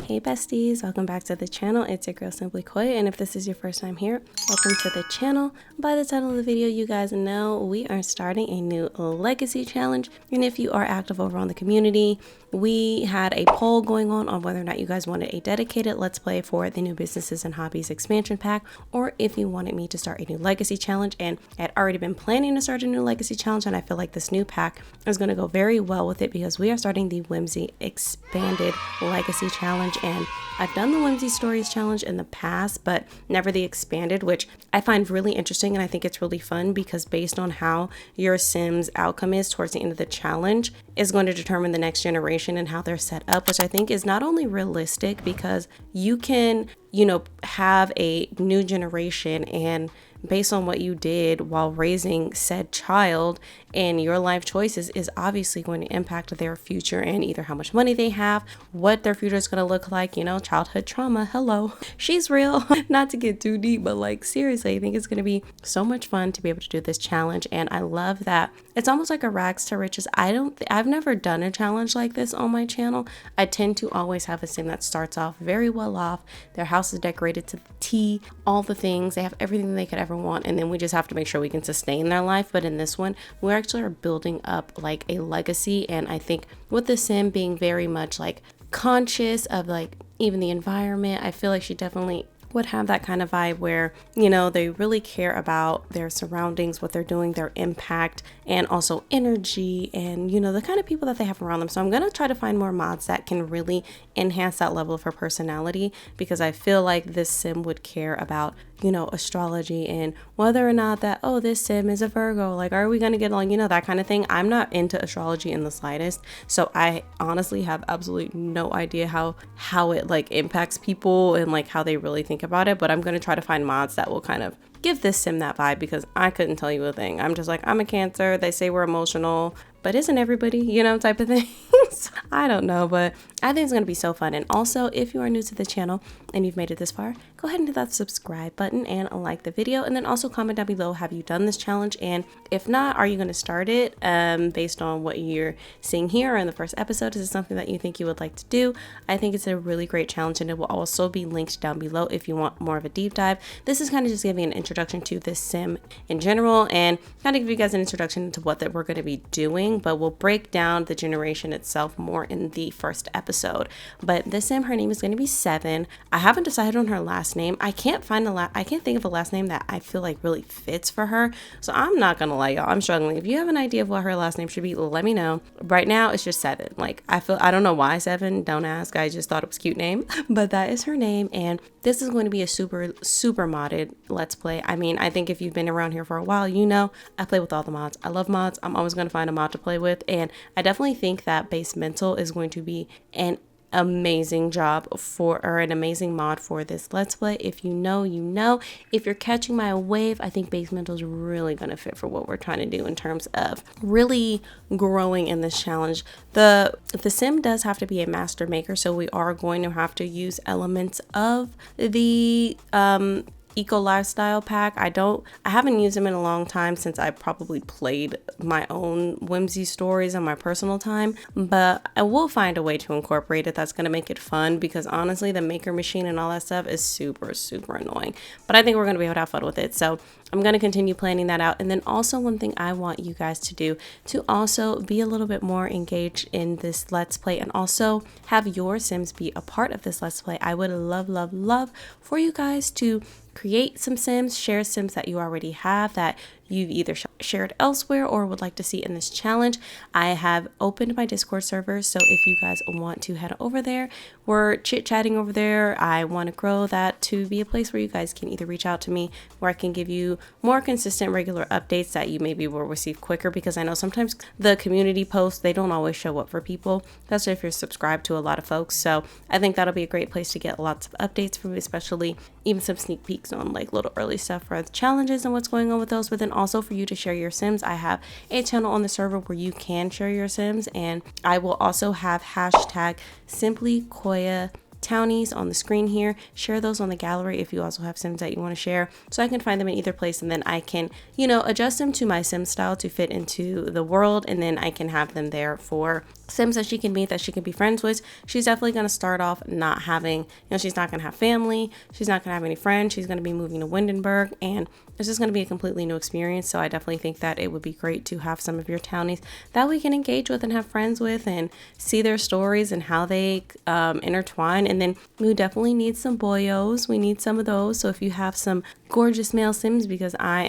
Hey besties, welcome back to the channel. It's your girl Simplycoya, and if this is your first time here, welcome to the channel. By the title of the video, you guys know we are starting a new legacy challenge, and if you are active over on the community, we had a poll going on whether or not you guys wanted a dedicated let's play for the new businesses and hobbies expansion pack, or if you wanted me to start a new legacy challenge. And I had already been planning to start a new legacy challenge, and I feel like this new pack is going to go very well with it because we are starting the Whimsy expanded legacy challenge. And I've done the Whimsy Stories challenge in the past, but never the expanded, which I find really interesting, and I think it's really fun because based on how your Sims outcome is towards the end of the challenge is going to determine the next generation and how they're set up, which I think is not only realistic because you can, have a new generation, and based on what you did while raising said child and your life choices is obviously going to impact their future and either how much money they have, what their future is going to look like, childhood trauma. Hello, she's real. Not to get too deep, but like seriously, I think it's going to be so much fun to be able to do this challenge. And I love that it's almost like a rags to riches. I've never done a challenge like this on my channel. I tend to always have a sim that starts off very well off. Their house is decorated to the T, all the things. They have everything they could ever want, and then we just have to make sure we can sustain their life. But in this one, we actually are building up like a legacy, and I think with the sim being very much like conscious of like even the environment, I feel like she definitely would have that kind of vibe where they really care about their surroundings, what they're doing, their impact, and also energy, and the kind of people that they have around them. So I'm going to try to find more mods that can really enhance that level of her personality, because I feel like this sim would care about astrology and whether or not that, oh, this sim is a Virgo, like, are we going to get along, that kind of thing. I'm not into astrology in the slightest, so I honestly have absolutely no idea how it like impacts people and like how they really think about it. But I'm going to try to find mods that will kind of give this sim that vibe, because I couldn't tell you a thing. I'm just like, I'm a Cancer, they say we're emotional, but isn't everybody, type of thing. I don't know, but I think it's going to be so fun. And also, if you are new to the channel and you've made it this far, go ahead and hit that subscribe button and like the video. And then also comment down below, have you done this challenge? And if not, are you going to start it based on what you're seeing here or in the first episode? Is it something that you think you would like to do? I think it's a really great challenge, and it will also be linked down below if you want more of a deep dive. This is kind of just giving an introduction to this sim in general and kind of give you guys an introduction to what that we're going to be doing, but we'll break down the generation itself more in the first episode. But this sim, her name is going to be 7. I haven't decided on her last name. I can't think of a last name that I feel like really fits for her, so I'm not gonna lie, y'all, I'm struggling. If you have an idea of what her last name should be, let me know. Right now it's just 7. Like, I don't know why 7, don't ask, I just thought it was a cute name. But that is her name, and this is going to be a super modded let's play. I mean, I think if you've been around here for a while, I play with all the mods. I love mods. I'm always going to find a mod to play with, and I definitely think that ʞɪᴜ is going to be an amazing an amazing mod for this let's play. If you know, if you're catching my wave, I think ʞɪᴜ is really going to fit for what we're trying to do in terms of really growing in this challenge. The sim does have to be a master maker, so we are going to have to use elements of the eco lifestyle pack. I haven't used them in a long time, since I probably played my own Whimsy Stories on my personal time, but I will find a way to incorporate it that's going to make it fun, because honestly the maker machine and all that stuff is super annoying, but I think we're going to be able to have fun with it. So I'm going to continue planning that out. And then also, one thing I want you guys to do to also be a little bit more engaged in this let's play and also have your Sims be a part of this let's play. I would love for you guys to create some Sims, share Sims that you already have that you've either shared elsewhere or would like to see in this challenge. I have opened my Discord server, so if you guys want to head over there, we're chit-chatting over there. I want to grow that to be a place where you guys can either reach out to me, where I can give you more consistent regular updates that you maybe will receive quicker, because I know sometimes the community posts, they don't always show up for people, especially if you're subscribed to a lot of folks. So I think that'll be a great place to get lots of updates from me, especially even some sneak peeks on like little early stuff for the challenges and what's going on with those. But then also for you to share your Sims, I have a channel on the server where you can share your Sims, and I will also have hashtag Simplycoya townies on the screen here. Share those on the gallery if you also have Sims that you want to share, so I can find them in either place, and then I can, you know, adjust them to my Sim style to fit into the world, and then I can have them there for Sims that she can meet, that she can be friends with. She's definitely going to start off not having, you know, she's not going to have family, she's not going to have any friends, she's going to be moving to Windenburg, and it's just going to be a completely new experience. So I definitely think that it would be great to have some of your townies that we can engage with and have friends with and see their stories and how they intertwine. And then we definitely need some boyos. We need some of those. So if you have some gorgeous male Sims, because I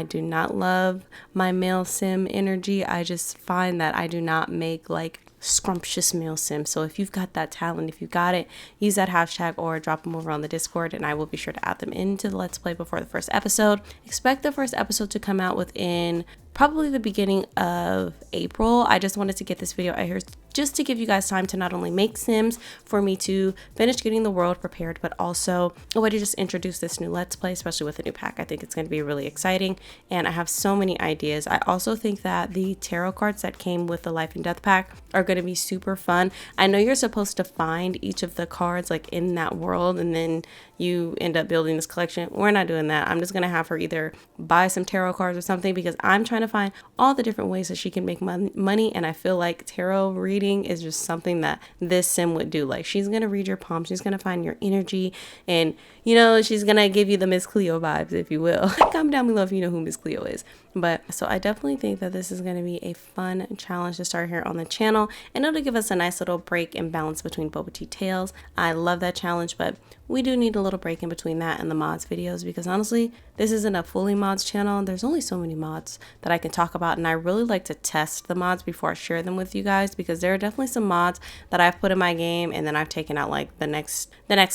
do not love my male Sim energy. I just find that I do not make like scrumptious male Sims. So if you've got that talent, if you got it, use that hashtag or drop them over on the Discord, and I will be sure to add them into the Let's Play before the first episode. Expect the first episode to come out within probably the beginning of April. I just wanted to get this video out here just to give you guys time to not only make Sims, for me to finish getting the world prepared, but also a way to just introduce this new Let's Play, especially with a new pack. I think it's going to be really exciting, and I have so many ideas. I also think that the tarot cards that came with the Life and Death pack are going to be super fun. I know you're supposed to find each of the cards like in that world, and then you end up building this collection. We're not doing that. I'm just going to have her either buy some tarot cards or something, because I'm trying to find all the different ways that she can make money, and I feel like tarot reading is just something that this Sim would do. Like, she's going to read your palm, she's going to find your energy, and you know, she's going to give you the Miss Cleo vibes, if you will. Comment down below if you know who Miss Cleo is. But so I definitely think that this is going to be a fun challenge to start here on the channel, and it'll give us a nice little break and balance between boba tea tales. I love that challenge, but we do need a little break in between that and the mods videos, because honestly, this isn't a fully mods channel. There's only so many mods that I can talk about, and I really like to test the mods before I share them with you guys, because there are definitely some mods that I've put in my game and then I've taken out like the next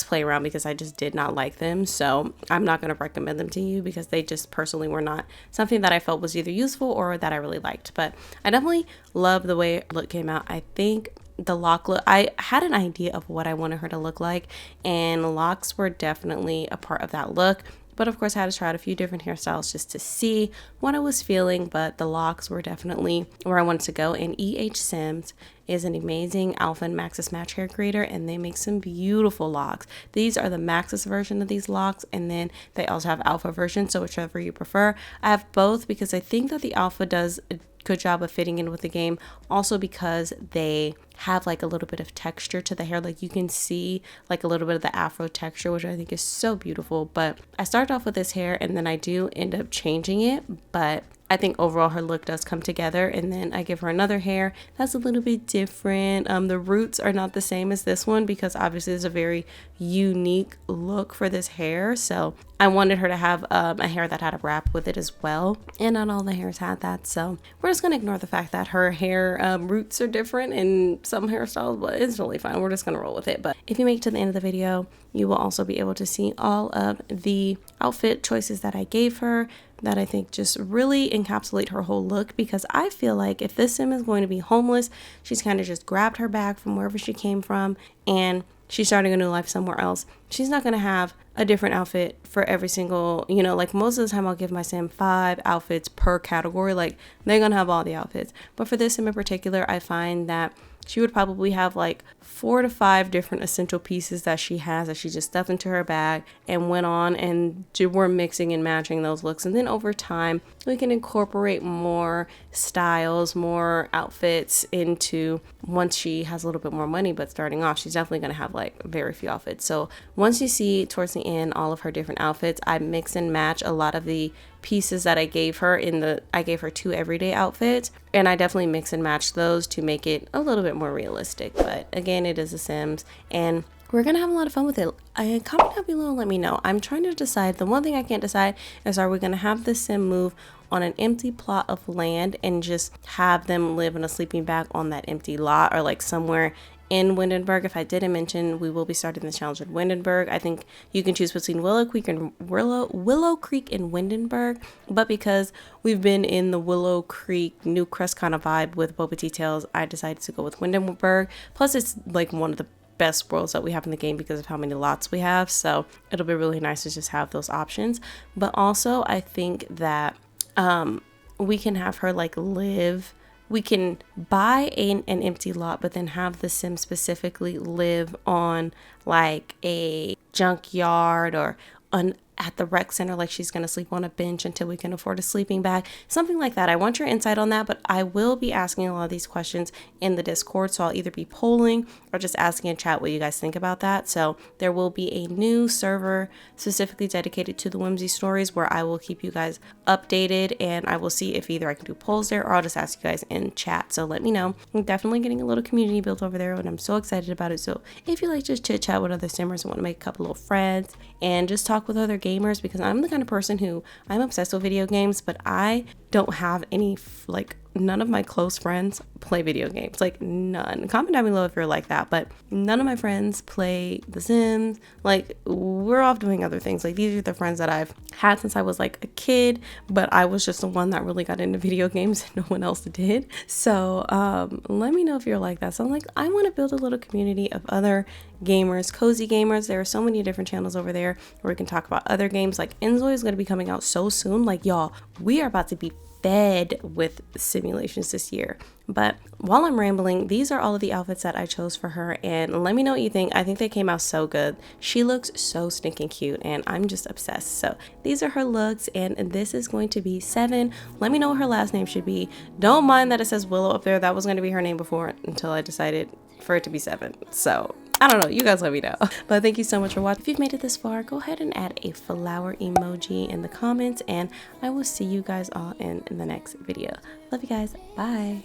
play around because I just did not like them. So I'm not going to recommend them to you, because they just personally were not something that I felt was either useful or that I really liked. But I definitely love the way look came out. I think the lock look, I had an idea of what I wanted her to look like, and locks were definitely a part of that look. But of course, I had to try out a few different hairstyles just to see what I was feeling. But the locks were definitely where I wanted to go. And Sims is an amazing Alpha and Maxis match hair creator, and they make some beautiful locks. These are the Maxis version of these locks, and then they also have Alpha version. So whichever you prefer. I have both because I think that the Alpha does a good job of fitting in with the game, also because they have like a little bit of texture to the hair. Like, you can see like a little bit of the afro texture, which I think is so beautiful. But I started off with this hair, and then I do end up changing it, but I think overall her look does come together. And then I give her another hair that's a little bit different. The roots are not the same as this one, because obviously it's a very unique look for this hair. So I wanted her to have a hair that had a wrap with it as well, and not all the hairs had that. So we're just gonna ignore the fact that her hair roots are different in some hairstyles, but it's really fine. We're just gonna roll with it. But if you make it to the end of the video, you will also be able to see all of the outfit choices that I gave her, that I think just really encapsulate her whole look. Because I feel like if this Sim is going to be homeless, she's kind of just grabbed her bag from wherever she came from and she's starting a new life somewhere else. She's not going to have a different outfit for every single, you know, like most of the time I'll give my Sim 5 outfits per category. Like, they're going to have all the outfits. But for this Sim in particular, I find that she would probably have like 4 to 5 different essential pieces that she has, that she just stuffed into her bag and went on, and we're mixing and matching those looks. And then over time, we can incorporate more styles, more outfits into, once she has a little bit more money. But starting off, she's definitely going to have like very few outfits. So once you see towards the end all of her different outfits, I mix and match a lot of the pieces that I gave her I gave her 2 everyday outfits, and I definitely mix and match those to make it a little bit more realistic. But again, it is a Sims, and we're gonna have a lot of fun with it. Comment down below and let me know. I'm trying to decide. The one thing I can't decide is, are we gonna have the Sim move on an empty plot of land and just have them live in a sleeping bag on that empty lot, or like somewhere in Windenburg? If I didn't mention, we will be starting the challenge in Windenburg. I think you can choose between Willow Creek and Windenburg, but because we've been in the Willow Creek New Crest kind of vibe with boba tea tales, I decided to go with Windenburg. Plus, it's like one of the best worlds that we have in the game because of how many lots we have, so it'll be really nice to just have those options. But also, I think that we can have her like live we can buy an empty lot, but then have the sim specifically live on like a junkyard or at the rec center, like she's gonna sleep on a bench until we can afford a sleeping bag, something like that. I want your insight on that, but I will be asking a lot of these questions in the Discord, so I'll either be polling or just asking in chat what you guys think about that. So there will be a new server specifically dedicated to the Whimsy Stories where I will keep you guys updated, and I will see if either I can do polls there or I'll just ask you guys in chat. So let me know. I'm definitely getting a little community built over there, and I'm so excited about it. So if you like just chit chat with other simmers and want to make a couple little friends and just talk with other gamers, because I'm the kind of person who, I'm obsessed with video games, but I don't have any, like, none of my close friends play video games, like none. Comment down below if you're like that, but none of my friends play The Sims. Like, we're off doing other things. Like, these are the friends that I've had since I was like a kid, but I was just the one that really got into video games and no one else did. So let me know if you're like that. So I'm like, I want to build a little community of other gamers, cozy gamers. There are so many different channels over there where we can talk about other games. Like, ʟɪᴜ is going to be coming out so soon. Like, y'all, we are about to be fed with simulations this year. But while I'm rambling, these are all of the outfits that I chose for her, and let me know what you think. I think they came out so good. She looks so stinking cute and I'm just obsessed. So these are her looks, and this is going to be 7. Let me know what her last name should be. Don't mind that it says Willow up there. That was going to be her name before until I decided for it to be 7. So I don't know, you guys let me know. But thank you so much for watching. If you've made it this far, go ahead and add a flower emoji in the comments, and I will see you guys all in the next video. Love you guys. Bye.